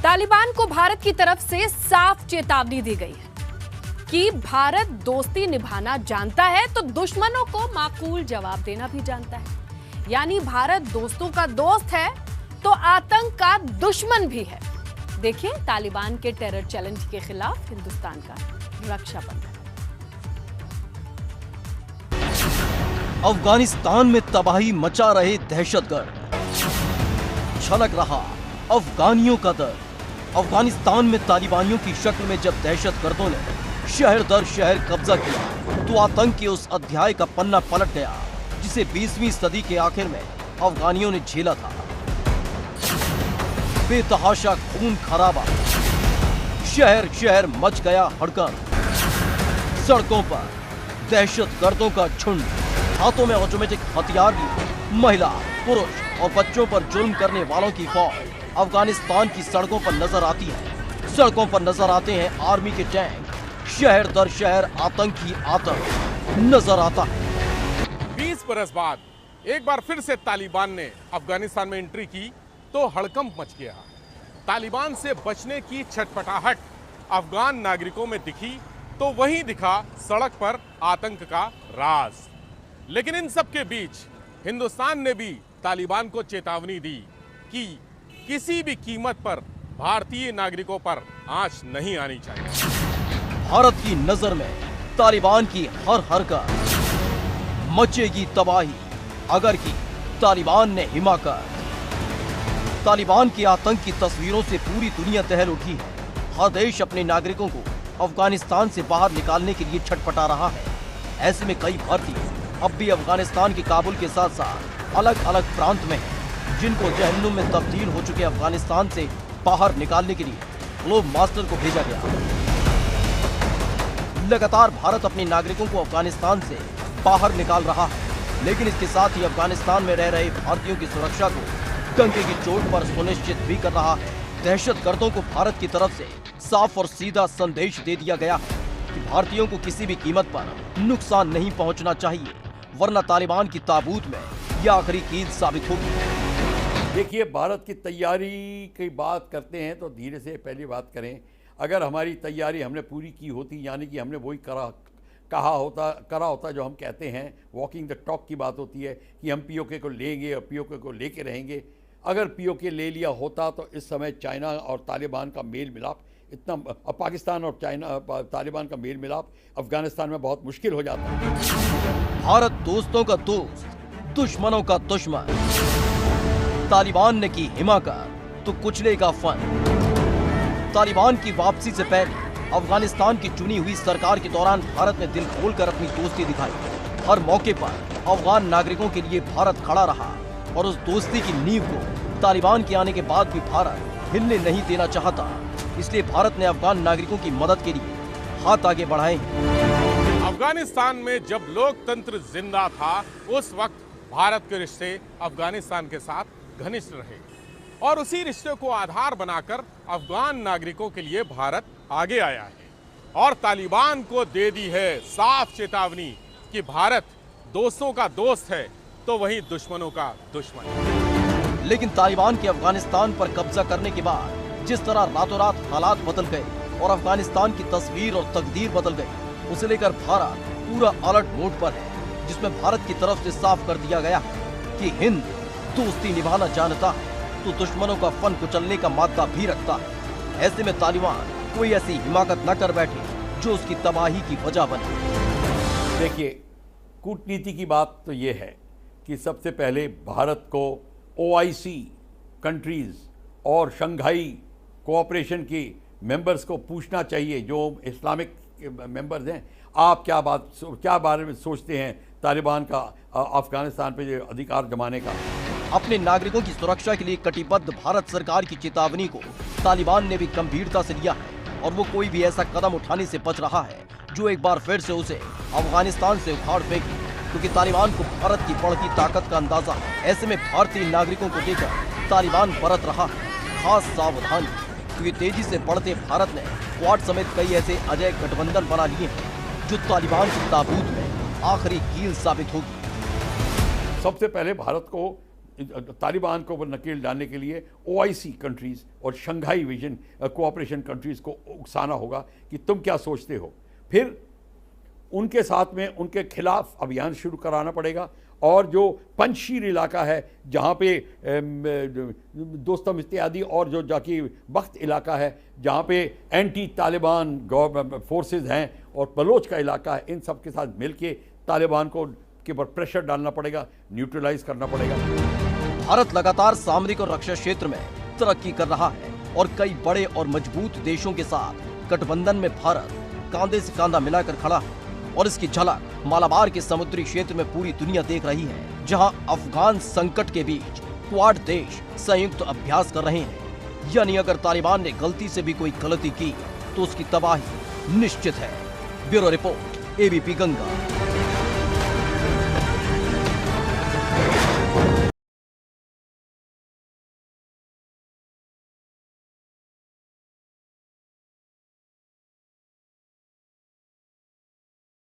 तालिबान को भारत की तरफ से साफ चेतावनी दी गई है कि भारत दोस्ती निभाना जानता है तो दुश्मनों को माकूल जवाब देना भी जानता है। यानी भारत दोस्तों का दोस्त है तो आतंक का दुश्मन भी है। देखिए तालिबान के टेरर चैलेंज के खिलाफ हिंदुस्तान का रक्षा बंधन। अफगानिस्तान में तबाही मचा रहे दहशतगर्द, छलक रहा अफगानियों का दर। अफगानिस्तान में तालिबानियों की शक्ल में जब दहशतगर्दों ने शहर दर शहर कब्जा किया तो आतंक के उस अध्याय का पन्ना पलट गया जिसे 20वीं सदी के आखिर में अफगानियों ने झेला था। बेतहाशा खून खराबा, शहर शहर मच गया हड़कंप। सड़कों पर दहशतगर्दों का झुंड, हाथों में ऑटोमेटिक हथियार लिए महिला, पुरुष और बच्चों पर जुल्म करने वालों की फौज अफगानिस्तान की सड़कों पर नजर आती है। सड़कों पर नजर आते हैं आर्मी के टैंक। शहर दर शहर आतंकी आतंक नजर आता है। 20 बरस बाद एक बार फिर से तालिबान ने अफगानिस्तान में एंट्री की तो हड़कंप मच गया। तालिबान से बचने की छटपटाहट अफगान नागरिकों में दिखी तो वहीं दिखा सड़क पर आतंक का राज। लेकिन इन सब के बीच हिंदुस्तान ने भी तालिबान को चेतावनी दी कि किसी भी कीमत पर भारतीय नागरिकों पर आंच नहीं आनी चाहिए। भारत की नजर में तालिबान की हर हरकत मचेगी तबाही अगर की तालिबान ने हिमाकत। तालिबान के आतंक की तस्वीरों से पूरी दुनिया दहल उठी है। हर देश अपने नागरिकों को अफगानिस्तान से बाहर निकालने के लिए छटपटा रहा है। ऐसे में कई भारतीय अब भी अफगानिस्तान के काबुल के साथ साथ अलग अलग प्रांत में हैं, जिनको जहन्नुम में तब्दील हो चुके अफगानिस्तान से बाहर निकालने के लिए ग्लोब मास्टर को भेजा गया। लगातार भारत अपने नागरिकों को अफगानिस्तान से बाहर निकाल रहा है, लेकिन इसके साथ ही अफगानिस्तान में रह रहे भारतीयों की सुरक्षा को डंके की चोट पर सुनिश्चित भी कर रहा है। दहशतगर्दों को भारत की तरफ से साफ और सीधा संदेश दे दिया गया है कि भारतीयों को किसी भी कीमत पर नुकसान नहीं पहुंचना चाहिए, वरना तालिबान की ताबूत में यह आखिरी कील साबित होगी। देखिए, भारत की तैयारी की बात करते हैं तो धीरे से पहली बात करें। अगर हमारी तैयारी हमने पूरी की होती, यानी कि हमने वही करा होता जो हम कहते हैं, वॉकिंग द टॉक की बात होती है कि हम पीओके को लेंगे और पीओके को लेके रहेंगे। अगर पीओके ले लिया होता तो इस समय चाइना और तालिबान का मेल मिलाप इतना, पाकिस्तान और चाइना तालिबान का मेल मिलाप अफगानिस्तान में बहुत मुश्किल हो जाता है। भारत दोस्तों का दोस्त, दुश्मनों का दुश्मन। तालिबान ने की हिमाकत तो कुचलेगा फन। तालिबान की वापसी से पहले अफगानिस्तान की चुनी हुई सरकार के दौरान भारत ने दिल खोलकर अपनी दोस्ती दिखाई। हर मौके पर अफगान नागरिकों के लिए भारत खड़ा रहा और उस दोस्ती की नींव को तालिबान के आने के बाद भी भारत हिलने नहीं देना चाहता। इसलिए भारत ने अफगान नागरिकों की मदद के लिए हाथ आगे बढ़ाए हैं। अफगानिस्तान में जब लोकतंत्र जिंदा था उस वक्त भारत के रिश्ते अफगानिस्तान के साथ घनिष्ठ रहे और उसी रिश्ते को आधार बनाकर अफगान नागरिकों के लिए भारत आगे आया है और तालिबान को दे दी है साफ चेतावनी कि भारत दोस्तों का दोस्त है तो वहीं दुश्मनों का दुश्मन। लेकिन तालिबान के अफगानिस्तान पर कब्जा करने के बाद जिस तरह रातों रात हालात बदल गए और अफगानिस्तान की तस्वीर और तकदीर बदल गई, उसे लेकर भारत पूरा अलर्ट मोड पर है, जिसमें भारत की तरफ से साफ कर दिया गया है कि हिंद दोस्ती निभाना जानता है तो दुश्मनों का फन कुचलने का मादा भी रखता है। ऐसे में तालिबान कोई ऐसी हिमाकत न कर बैठे जो उसकी तबाही की वजह बने। देखिए, कूटनीति की बात तो ये है कि सबसे पहले भारत को OIC कंट्रीज़ और शंघाई कोऑपरेशन की मेंबर्स को पूछना चाहिए, जो इस्लामिक मेंबर्स हैं, आप क्या बारे में सोचते हैं तालिबान का अफगानिस्तान पे अधिकार जमाने का। अपने नागरिकों की सुरक्षा के लिए कटिबद्ध भारत सरकार की चेतावनी को तालिबान ने भी गंभीरता से लिया है और वो कोई भी ऐसा कदम उठाने से बच रहा है जो एक बार फिर से उसे अफगानिस्तान से उखाड़ फेंके, क्योंकि तालिबान को भारत की बढ़ती ताकत का अंदाजा है। ऐसे में भारतीय नागरिकों को लेकर तालिबान बरत रहा है खास सावधानी, क्योंकि तेजी से बढ़ते भारत ने क्वाड समेत कई ऐसे अजय गठबंधन बना लिए हैं जो तालिबान की ताबूत में आखिरी कील साबित होगी। सबसे पहले भारत को तालिबान को नकेल डालने के लिए OIC कंट्रीज़ और शंघाई विजन कोऑपरेशन कंट्रीज़ को उकसाना होगा कि तुम क्या सोचते हो। फिर उनके साथ में उनके खिलाफ अभियान शुरू कराना पड़ेगा, और जो पंजशीर इलाका है जहाँ पे दोस्तम इत्यादि और जो जाकी वक्त इलाका है जहाँ पे एंटी तालिबान फोर्सेस हैं और बलोच का इलाका है, इन सब के साथ मिलके तालिबान को के ऊपर प्रेशर डालना पड़ेगा, न्यूट्रलाइज करना पड़ेगा। भारत लगातार सामरिक और रक्षा क्षेत्र में तरक्की कर रहा है और कई बड़े और मजबूत देशों के साथ गठबंधन में भारत कांधे से कांधा मिलाकर खड़ा है, और इसकी झलक मालाबार के समुद्री क्षेत्र में पूरी दुनिया देख रही है, जहां अफगान संकट के बीच क्वाड देश संयुक्त अभ्यास कर रहे हैं। यानी अगर तालिबान ने गलती से भी कोई गलती की तो उसकी तबाही निश्चित है। Bureau report, ABP Ganga.